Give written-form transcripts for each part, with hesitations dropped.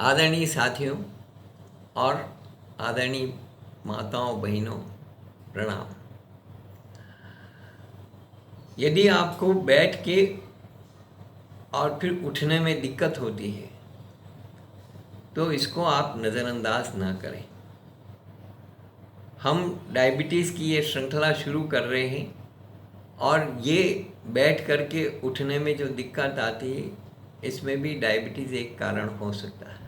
आदरणीय साथियों और आदरणीय माताओं बहनों, प्रणाम। यदि आपको बैठ के और फिर उठने में दिक्कत होती है तो इसको आप नज़रअंदाज ना करें। हम डायबिटीज़ की ये श्रृंखला शुरू कर रहे हैं और ये बैठ कर के उठने में जो दिक्कत आती है इसमें भी डायबिटीज़ एक कारण हो सकता है।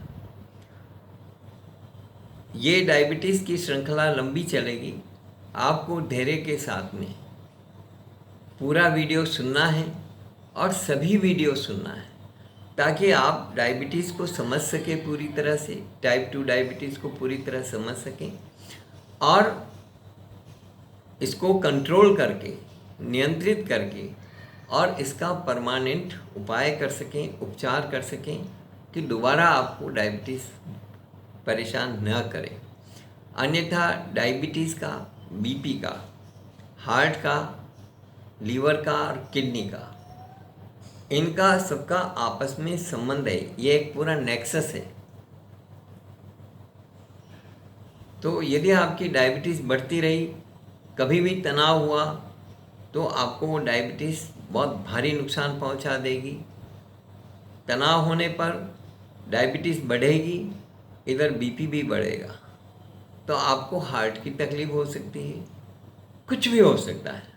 ये डायबिटीज़ की श्रृंखला लंबी चलेगी। आपको धैर्य के साथ में पूरा वीडियो सुनना है और सभी वीडियो सुनना है ताकि आप डायबिटीज़ को समझ सकें पूरी तरह से, टाइप 2 डायबिटीज़ को पूरी तरह समझ सकें और इसको कंट्रोल करके, नियंत्रित करके और इसका परमानेंट उपाय कर सकें, उपचार कर सकें कि दोबारा आपको डायबिटीज़ परेशान न करे। अन्यथा डायबिटीज़ का, बीपी का, हार्ट का, लीवर का और किडनी का, इनका सबका आपस में संबंध है। ये एक पूरा नेक्सस है। तो यदि आपकी डायबिटीज़ बढ़ती रही, कभी भी तनाव हुआ तो आपको वो डायबिटीज़ बहुत भारी नुकसान पहुंचा देगी। तनाव होने पर डायबिटीज़ बढ़ेगी, इधर बीपी भी बढ़ेगा, तो आपको हार्ट की तकलीफ हो सकती है, कुछ भी हो सकता है।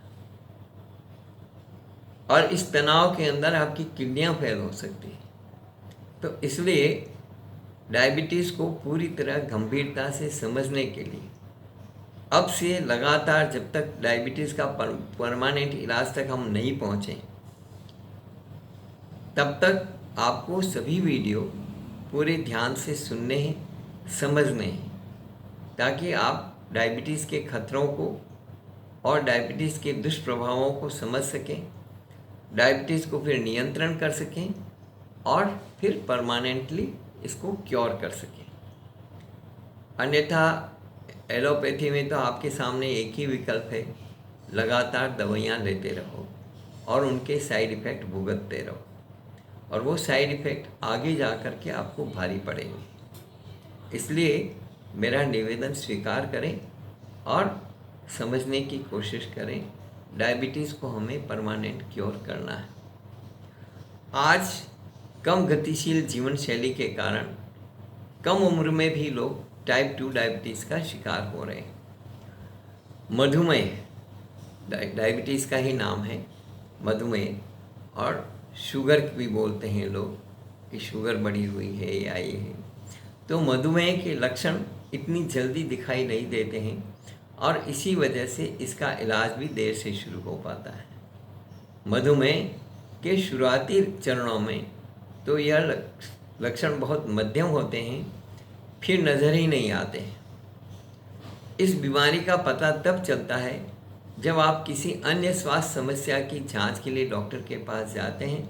और इस तनाव के अंदर आपकी किडनियां फेल हो सकती है। तो इसलिए डायबिटीज़ को पूरी तरह गंभीरता से समझने के लिए अब से लगातार, जब तक डायबिटीज़ का परमानेंट इलाज तक हम नहीं पहुँचे, तब तक आपको सभी वीडियो पूरे ध्यान से सुनने हैं, समझने हैं, ताकि आप डायबिटीज़ के खतरों को और डायबिटीज़ के दुष्प्रभावों को समझ सकें, डायबिटीज़ को फिर नियंत्रण कर सकें और फिर परमानेंटली इसको क्योर कर सकें। अन्यथा एलोपैथी में तो आपके सामने एक ही विकल्प है, लगातार दवाइयाँ लेते रहो और उनके साइड इफ़ेक्ट भुगतते रहो, और वो साइड इफ़ेक्ट आगे जा कर के आपको भारी पड़ेंगे। इसलिए मेरा निवेदन स्वीकार करें और समझने की कोशिश करें। डायबिटीज़ को हमें परमानेंट क्योर करना है। आज कम गतिशील जीवन शैली के कारण कम उम्र में भी लोग टाइप 2 डायबिटीज़ का शिकार हो रहे हैं। मधुमेह, डायबिटीज़ का ही नाम है मधुमेह, और शुगर भी बोलते हैं लोग कि शुगर बढ़ी हुई है या ये है। तो मधुमेह के लक्षण इतनी जल्दी दिखाई नहीं देते हैं और इसी वजह से इसका इलाज भी देर से शुरू हो पाता है। मधुमेह के शुरुआती चरणों में तो यह लक्षण बहुत मध्यम होते हैं, फिर नज़र ही नहीं आते हैं। इस बीमारी का पता तब चलता है जब आप किसी अन्य स्वास्थ्य समस्या की जांच के लिए डॉक्टर के पास जाते हैं,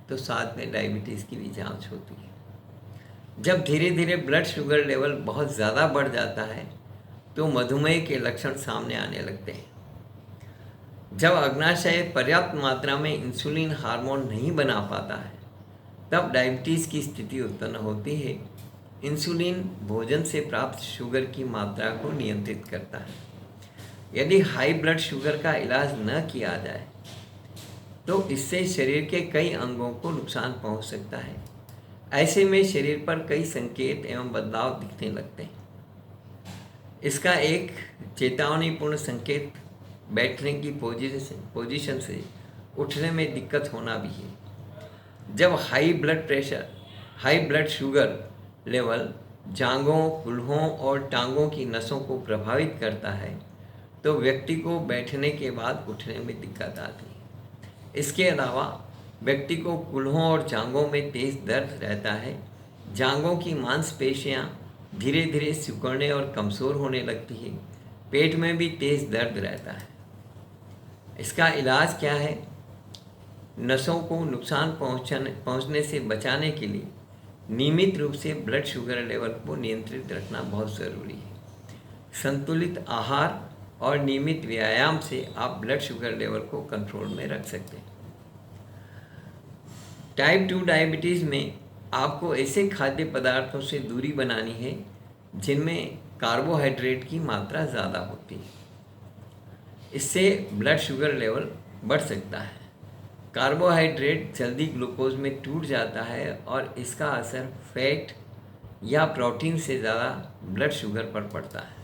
तो साथ में डायबिटीज़ की भी जांच होती है। जब धीरे धीरे ब्लड शुगर लेवल बहुत ज़्यादा बढ़ जाता है तो मधुमेह के लक्षण सामने आने लगते हैं। जब अग्नाशय पर्याप्त मात्रा में इंसुलिन हार्मोन नहीं बना पाता है, तब डायबिटीज़ की स्थिति उत्पन्न होती है। इंसुलिन भोजन से प्राप्त शुगर की मात्रा को नियंत्रित करता है। यदि हाई ब्लड शुगर का इलाज न किया जाए तो इससे शरीर के कई अंगों को नुकसान पहुंच सकता है। ऐसे में शरीर पर कई संकेत एवं बदलाव दिखने लगते हैं। इसका एक चेतावनीपूर्ण संकेत बैठने की पोजीशन से उठने में दिक्कत होना भी है। जब हाई ब्लड शुगर लेवल जांघों, कूल्हों और टांगों की नसों को प्रभावित करता है तो व्यक्ति को बैठने के बाद उठने में दिक्कत आती है। इसके अलावा व्यक्ति को कूल्हों और जांघों में तेज़ दर्द रहता है। जांघों की मांसपेशियां धीरे धीरे सिकुड़ने और कमज़ोर होने लगती है। पेट में भी तेज़ दर्द रहता है। इसका इलाज क्या है? नसों को नुकसान पहुंचने से बचाने के लिए नियमित रूप से ब्लड शुगर लेवल को नियंत्रित रखना बहुत ज़रूरी है। संतुलित आहार और नियमित व्यायाम से आप ब्लड शुगर लेवल को कंट्रोल में रख सकते हैं। टाइप 2 डायबिटीज़ में आपको ऐसे खाद्य पदार्थों से दूरी बनानी है जिनमें कार्बोहाइड्रेट की मात्रा ज़्यादा होती है। इससे ब्लड शुगर लेवल बढ़ सकता है। कार्बोहाइड्रेट जल्दी ग्लूकोज में टूट जाता है और इसका असर फैट या प्रोटीन से ज़्यादा ब्लड शुगर पर पड़ता है।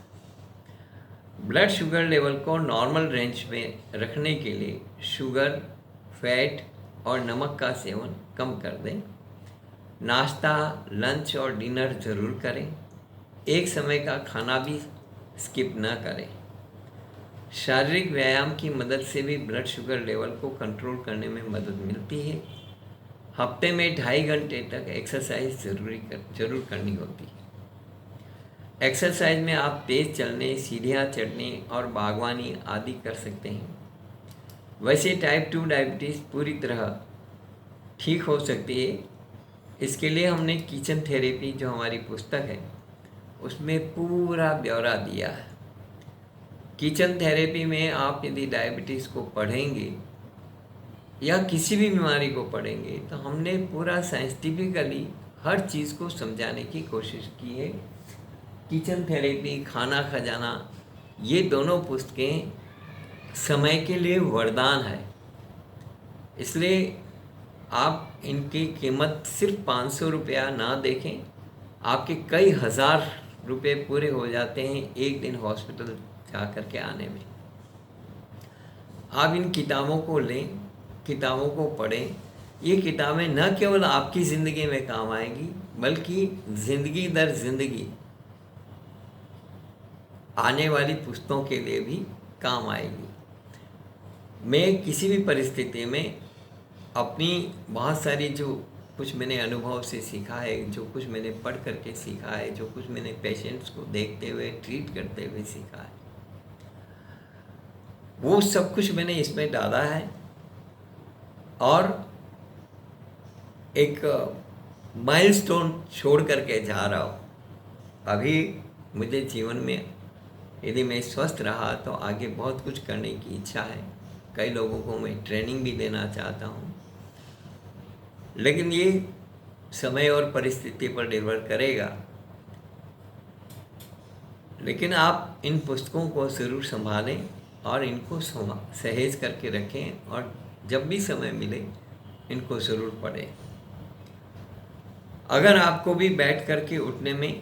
ब्लड शुगर लेवल को नॉर्मल रेंज में रखने के लिए शुगर, फैट और नमक का सेवन कम कर दें। नाश्ता, लंच और डिनर ज़रूर करें। एक समय का खाना भी स्किप न करें। शारीरिक व्यायाम की मदद से भी ब्लड शुगर लेवल को कंट्रोल करने में मदद मिलती है। हफ्ते में 2.5 घंटे तक एक्सरसाइज जरूर करनी होती है। एक्सरसाइज में आप तेज़ चलने, सीढ़ियाँ चढ़ने और बागवानी आदि कर सकते हैं। वैसे टाइप 2 डायबिटीज़ पूरी तरह ठीक हो सकती है। इसके लिए हमने किचन थेरेपी, जो हमारी पुस्तक है, उसमें पूरा ब्यौरा दिया है। किचन थेरेपी में आप यदि डायबिटीज़ को पढ़ेंगे या किसी भी बीमारी को पढ़ेंगे तो हमने पूरा साइंटिफिकली हर चीज़ को समझाने की कोशिश की है। किचन थेरेपी, खाना खजाना, ये दोनों पुस्तकें समय के लिए वरदान है। इसलिए आप इनकी कीमत सिर्फ 500 रुपया ना देखें, आपके कई हज़ार रुपये पूरे हो जाते हैं एक दिन हॉस्पिटल जा कर के आने में। आप इन किताबों को लें, किताबों को पढ़ें। ये किताबें न केवल आपकी ज़िंदगी में काम आएंगी, बल्कि ज़िंदगी दर ज़िंदगी आने वाली पुस्तकों के लिए भी काम आएगी। मैं किसी भी परिस्थिति में अपनी बहुत सारी जो कुछ मैंने अनुभव से सीखा है, जो कुछ मैंने पढ़ करके सीखा है, जो कुछ मैंने पेशेंट्स को देखते हुए, ट्रीट करते हुए सीखा है, वो सब कुछ मैंने इसमें डाला है। और एक माइलस्टोन छोड़ करके जा रहा हूँ। अभी मुझे जीवन में यदि मैं स्वस्थ रहा तो आगे बहुत कुछ करने की इच्छा है। कई लोगों को मैं ट्रेनिंग भी देना चाहता हूँ, लेकिन ये समय और परिस्थिति पर निर्भर करेगा। लेकिन आप इन पुस्तकों को ज़रूर संभालें और इनको सहेज करके रखें, और जब भी समय मिले इनको ज़रूर पढ़ें। अगर आपको भी बैठ करके उठने में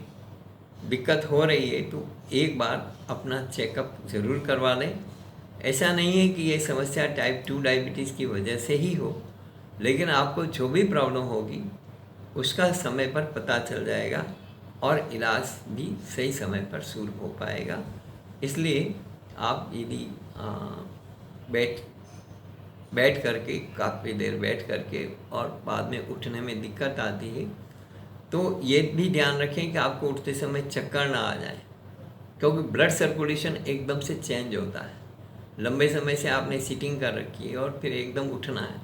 दिक्कत हो रही है तो एक बार अपना चेकअप ज़रूर करवा लें। ऐसा नहीं है कि ये समस्या टाइप 2 डायबिटीज़ की वजह से ही हो, लेकिन आपको जो भी प्रॉब्लम होगी उसका समय पर पता चल जाएगा और इलाज भी सही समय पर शुरू हो पाएगा। इसलिए आप यदि बैठ करके काफ़ी देर बैठ करके और बाद में उठने में दिक्कत आती है तो ये भी ध्यान रखें कि आपको उठते समय चक्कर ना आ जाए, क्योंकि ब्लड सर्कुलेशन एकदम से चेंज होता है। लंबे समय से आपने सीटिंग कर रखी है और फिर एकदम उठना है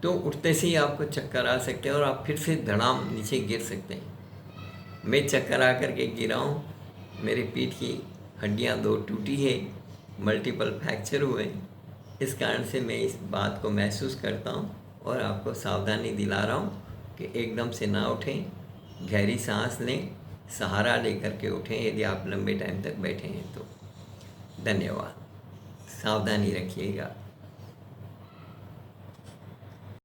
तो उठते से ही आपको चक्कर आ सकते हैं और आप फिर से धड़ाम नीचे गिर सकते हैं। मैं चक्कर आ कर के गिरा हूँ, मेरी पीठ की हड्डियाँ 2 टूटी है, मल्टीपल फ्रैक्चर हुए। इस कारण से मैं इस बात को महसूस करता हूँ और आपको सावधानी दिला रहा हूँ कि एकदम से ना उठें, गहरी सांस लें, सहारा लेकर के उठें यदि आप लंबे टाइम तक बैठे हैं तो। धन्यवाद। सावधानी रखिएगा।